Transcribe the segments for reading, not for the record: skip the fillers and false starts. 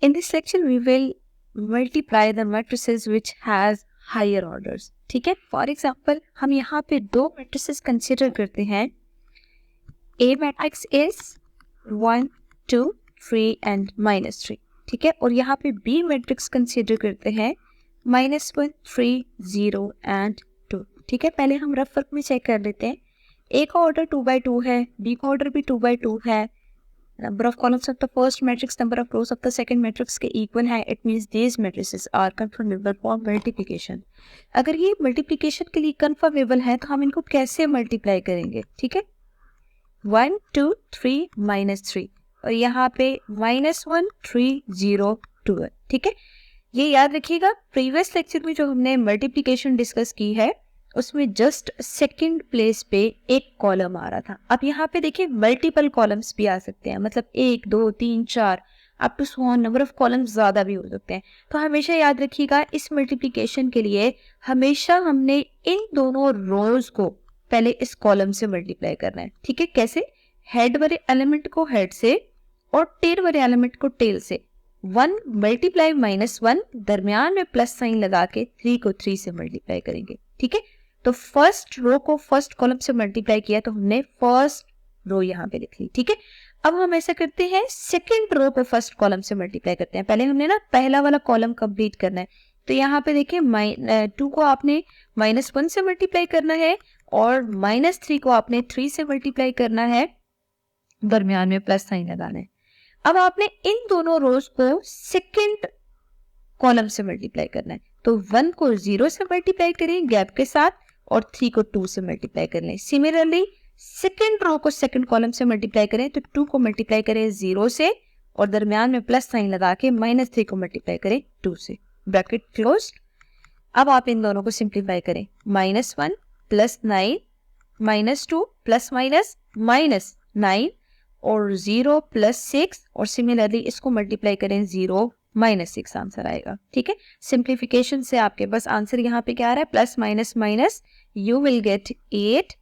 In this section we will multiply the matrices which has higher orders. ठीक है, for example हम यहाँ पे दो मैट्रिसेस कंसिडर करते हैं. A matrix is 1 2 3 and -3. ठीक है, और यहाँ पे B मैट्रिक्स कंसिडर करते हैं -1 3 0 एंड 2. ठीक है, पहले हम रफ वर्क में चेक कर लेते हैं. A का ऑर्डर 2/2 है, B का ऑर्डर भी 2/2 है. Number of columns of the first matrix, number of rows of the second matrix के equal है. It means these matrices are conformable for multiplication. अगर ये multiplication के लिए conformable है तो हम इनको कैसे multiply करेंगे? ठीक है, 1 2 3 -3 और यहाँ पे -1 3 0 2 है. ठीक है, ये याद रखिएगा. प्रीवियस लेक्चर में जो हमने मल्टीप्लीकेशन डिस्कस की है उसमें जस्ट सेकंड प्लेस पे एक कॉलम आ रहा था. अब यहाँ पे देखिए मल्टीपल कॉलम्स भी आ सकते हैं, मतलब 1 2 3 4 up to so on number of columns ज़्यादा भी हो सकते हैं. तो हमेशा याद रखिएगा इस मल्टीप्लिकेशन के लिए हमेशा हमने इन दोनों रोज को पहले इस कॉलम से मल्टीप्लाई करना है. ठीक है, कैसे? हेड वाले एलिमेंट को हेड से और टेल वाले एलिमेंट को टेल से. 1 मल्टीप्लाई -1 दरमियान में प्लस साइन लगा के 3 को 3 से मल्टीप्लाई करेंगे. ठीक है, तो फर्स्ट रो को फर्स्ट कॉलम से मल्टीप्लाई किया तो हमने फर्स्ट रो यहाँ पे लिख ली. ठीक है, अब हम ऐसा करते हैं सेकंड रो पे फर्स्ट कॉलम से मल्टीप्लाई करते हैं. पहले हमने ना पहला वाला कॉलम कंप्लीट करना है. तो यहाँ पे देखिए 2 को आपने -1 से मल्टीप्लाई करना है और -3 को आपने 3 से मल्टीप्लाई करना है, दरमियान में प्लस साइन लगाना है. अब आपने इन दोनों रोज को सेकंड कॉलम से मल्टीप्लाई करना है. तो 1 को 0 से मल्टीप्लाई करें गैप के साथ और 3 को 2 से मल्टीप्लाई कर लें. सिमिलरली सेकंड रो को सेकंड कॉलम से मल्टीप्लाई करें तो 2 को मल्टीप्लाई करें 0 से और दरमियान में प्लस साइन लगा के -3 को मल्टीप्लाई करें 2 से. Bracket close. अब आप इन दोनों को सिंप्लीफाई करें. -1 + 9 -2 ± -9 और 0 + 6 और सिमिलरली इसको मल्टीप्लाई करें 0 -6 आंसर आएगा. ठीक है, सिंप्लीफिकेशन से आपके पास आंसर यहाँ पे क्या आ रहा है? Plus minus minus you will get 8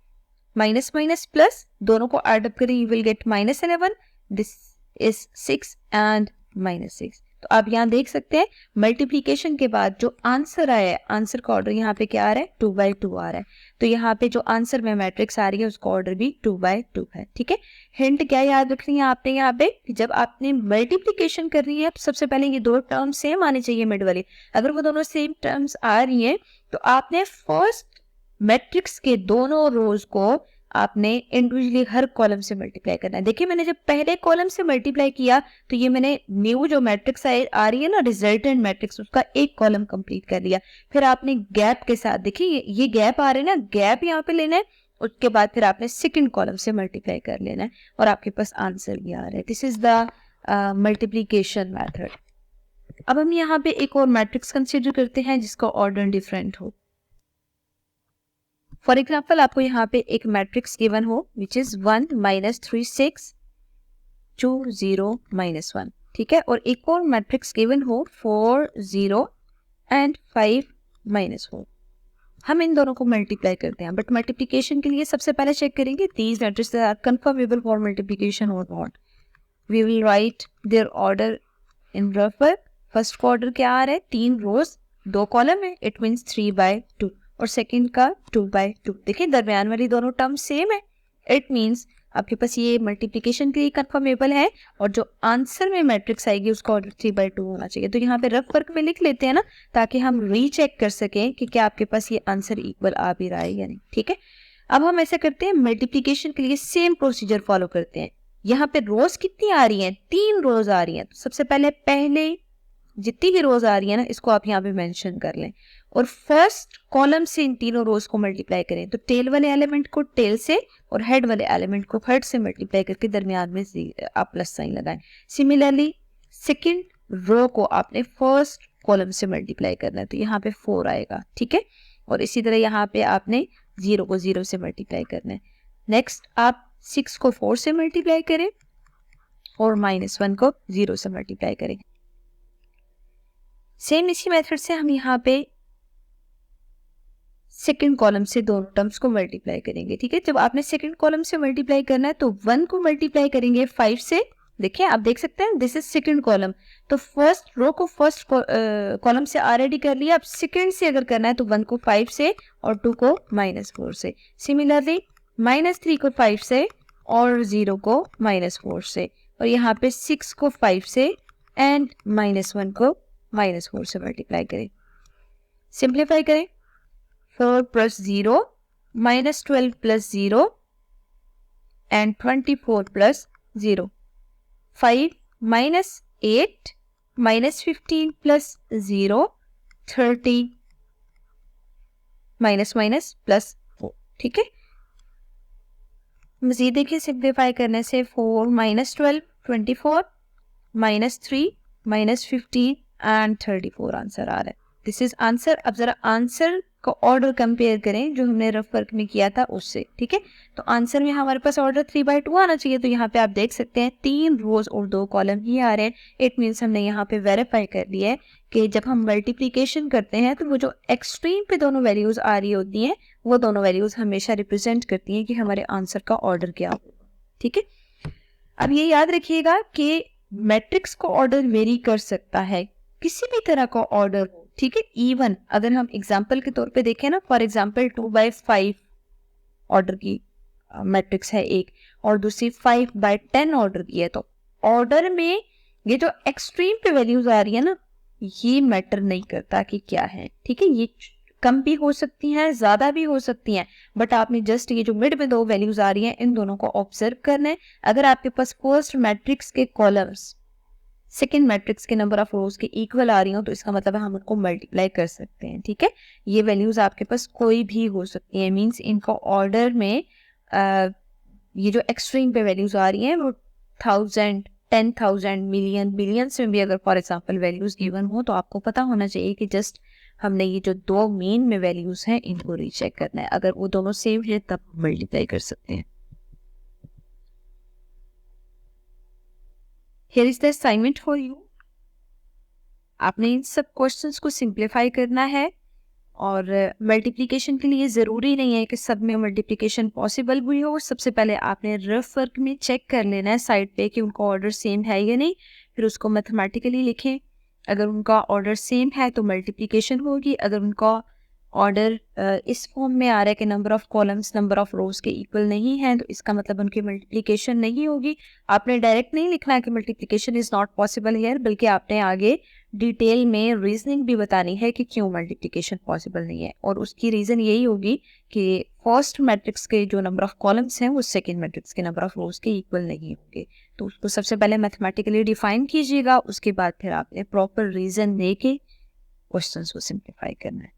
minus minus plus, दोनों को ऐड अप करें you will get -11. This is 6 and -6. तो आप यहाँ देख सकते हैं मल्टीप्लीकेशन के बाद जो आंसर आया है, आंसर का ऑर्डर यहाँ पे क्या आ रहा है? 2/2 आ रहा है. तो यहाँ पे जो आंसर में मैट्रिक्स आ रही है उसका ऑर्डर भी 2/2 है. ठीक है, हिंट क्या याद रखनी है आपने यहाँ पे कि जब आपने मल्टीप्लीकेशन करनी है सबसे पहले ये दो टर्म सेम आने चाहिए मिड वाली. अगर वो दोनों सेम टर्म्स आ रही हैं तो आपने फर्स्ट मैट्रिक्स के दोनों रोज को आपने इंडिविजुअली हर कॉलम से मल्टीप्लाई करना है. देखिए मैंने जब पहले कॉलम से मल्टीप्लाई किया तो ये मैंने न्यू जो मैट्रिक्स आ रही है ना रिजल्टेंट मैट्रिक्स, उसका एक कॉलम कंप्लीट कर लिया. फिर आपने गैप के साथ देखिए ये गैप आ रहे हैं ना, गैप यहाँ पे लेना है. उसके बाद फिर आपने सेकंड कॉलम से मल्टीप्लाई कर लेना है और आपके पास आंसर भी आ रहा है. This is the multiplication method. अब हम यहाँ पे एक और मैट्रिक्स कंसिडर करते हैं जिसका ऑर्डर डिफरेंट हो. फॉर एग्जाम्पल आपको यहाँ पे एक मैट्रिक्स गिवन हो विच इज 1 -3 6 2 0 -1. ठीक है, और एक और मैट्रिक्स गिवन हो 4 0 एंड 5 -4. हम इन दोनों को मल्टीप्लाई करते हैं, बट मल्टीप्लिकेशन के लिए सबसे पहले चेक करेंगे these matrices are conformable for multiplication और not. We will write their order in rough work. First का ऑर्डर क्या आ रहा है? 3 रोज 2 कॉलम है, इट मीन्स 3/2 और सेकंड का 2/2. देखिए दरमियान वाली दोनों टर्म सेम है. इट मीन्स आपके पास ये मल्टीप्लिकेशन के लिए कंफर्मेबल है और जो आंसर में मैट्रिक्स आएगी उसका ऑर्डर 3/2 होना चाहिए. तो यहाँ पे रफ वर्क में लिख लेते हैं ना ताकि हम रीचेक कर सकें कि क्या आपके पास ये आंसर इक्वल आ भी रहा है या नहीं. ठीक है, अब हम ऐसा करते हैं मल्टीप्लिकेशन के लिए सेम प्रोसीजर फॉलो करते हैं. यहाँ पे रोज कितनी आ रही हैं? 3 रोज आ रही हैं. तो सबसे पहले जितनी भी रोज आ रही है ना इसको आप यहाँ पे मेंशन कर लें और फर्स्ट कॉलम से इन तीनों रोज को मल्टीप्लाई करें. तो टेल वाले एलिमेंट को टेल से और हेड वाले एलिमेंट को हेड से मल्टीप्लाई करके दरमियान में आप प्लस साइन लगाएं. सिमिलरली सेकंड रो को आपने फर्स्ट कॉलम से मल्टीप्लाई करना है तो यहाँ पे 4 आएगा. ठीक है, और इसी तरह यहाँ पे आपने 0 को 0 से मल्टीप्लाई करना है. नेक्स्ट आप 6 को 4 से मल्टीप्लाई करें और -1 को 0 से मल्टीप्लाई करें. सेम इसी मेथड से हम यहाँ पे सेकंड कॉलम से दोनों टर्म्स को मल्टीप्लाई करेंगे. ठीक है, जब आपने सेकंड कॉलम से मल्टीप्लाई करना है तो 1 को मल्टीप्लाई करेंगे 5 से देखिए आप देख सकते हैं दिस इज सेकंड कॉलम, तो फर्स्ट रो को फर्स्ट कॉलम से ऑलरेडी कर लिया। अब सेकंड से अगर करना है तो 1 को 5 से और 2 को -4 से। सिमिलरली -3 को 5 से और 0 को -4 से, और यहाँ पे 6 को 5 से एंड -1 को -4 से मल्टीप्लाई करें। सिंप्लीफाई करें, 4 + 0 -12 + 0 and 24 + 0, 5 - 8 -15 + 0, 30 -- +4। ठीक है, मजीद देखिए सिंप्लीफाई करने से 4 - 12 24 -3 -15 एंड 34 आंसर आ रहा है। This is answer. अब जरा आंसर का ऑर्डर कंपेयर करें जो हमने रफ वर्क में किया था उससे। ठीक है, तो आंसर में हमारे पास ऑर्डर 3/2 आना चाहिए। तो यहाँ पे आप देख सकते हैं 3 रोज और 2 कॉलम ही आ रहे हैं। इट मीन्स हमने यहाँ पे वेरीफाई कर लिया है कि जब हम मल्टीप्लीकेशन करते हैं तो वो जो एक्सट्रीम पे दोनों वैल्यूज आ रही होती हैं वो दोनों वैल्यूज हमेशा रिप्रेजेंट करती हैं कि हमारे आंसर का ऑर्डर क्या होगा। ठीक है, अब ये याद रखिएगा कि मैट्रिक्स का ऑर्डर वेरी कर सकता है, किसी भी तरह का ऑर्डर हो। ठीक है, इवन अगर हम एग्जांपल के तौर पे देखें ना, फॉर एग्जांपल 2/5 ऑर्डर की मैट्रिक्स है एक, और दूसरी 5/10 ऑर्डर की है, तो ऑर्डर में ये जो एक्सट्रीम पे वैल्यूज आ रही है ना, ये मैटर नहीं करता कि क्या है। ठीक है, ये कम भी हो सकती हैं, ज्यादा भी हो सकती हैं, बट आपने जस्ट ये जो मिड में 2 वैल्यूज आ रही हैं इन दोनों को ऑब्जर्व करना है। अगर आपके पास फर्स्ट मैट्रिक्स के कॉलम्स सेकेंड मैट्रिक्स के नंबर ऑफ रोज के इक्वल आ रही हो तो इसका मतलब है हम उनको मल्टीप्लाई कर सकते हैं। ठीक है, ये वैल्यूज आपके पास कोई भी हो सकती है, मींस इनका ऑर्डर में ये जो एक्सट्रीम पे वैल्यूज आ रही हैं वो 1000 10,000 मिलियन बिलियंस में भी अगर फॉर एग्जांपल वैल्यूज गिवन हो तो आपको पता होना चाहिए कि जस्ट हमने ये जो 2 मेन में वैल्यूज हैं इनको रीचेक करना है। अगर वो दोनों सेम है तब मल्टीप्लाई कर सकते हैं। Here is the assignment for you. आपने इन सब क्वेश्चंस को सिंप्लीफाई करना है, और मल्टीप्लिकेशन के लिए ज़रूरी नहीं है कि सब में मल्टीप्लिकेशन पॉसिबल भी हो। सबसे पहले आपने रफ वर्क में चेक कर लेना है साइड पे कि उनका ऑर्डर सेम है या नहीं, फिर उसको मैथमेटिकली लिखें। अगर उनका ऑर्डर सेम है तो मल्टीप्लिकेशन होगी। अगर उनका ऑर्डर इस फॉर्म में आ रहा है कि number of columns number of रोज के इक्वल नहीं है तो इसका मतलब उनकी मल्टीप्लिकेशन नहीं होगी। आपने डायरेक्ट नहीं लिखना है कि multiplication is not possible here, बल्कि आपने आगे डिटेल में रीजनिंग भी बतानी है कि क्यों मल्टीप्लिकेशन पॉसिबल नहीं है, और उसकी रीज़न यही होगी कि फर्स्ट मैट्रिक्स के जो नंबर ऑफ कॉलम्स हैं वो सेकेंड मैट्रिक्स के नंबर ऑफ रोज के इक्वल नहीं होंगे। तो उसको सबसे पहले मैथमेटिकली डिफाइन कीजिएगा, उसके बाद फिर आपने प्रॉपर रीज़न दे के क्वेश्चन को सिंप्लीफाई करना है।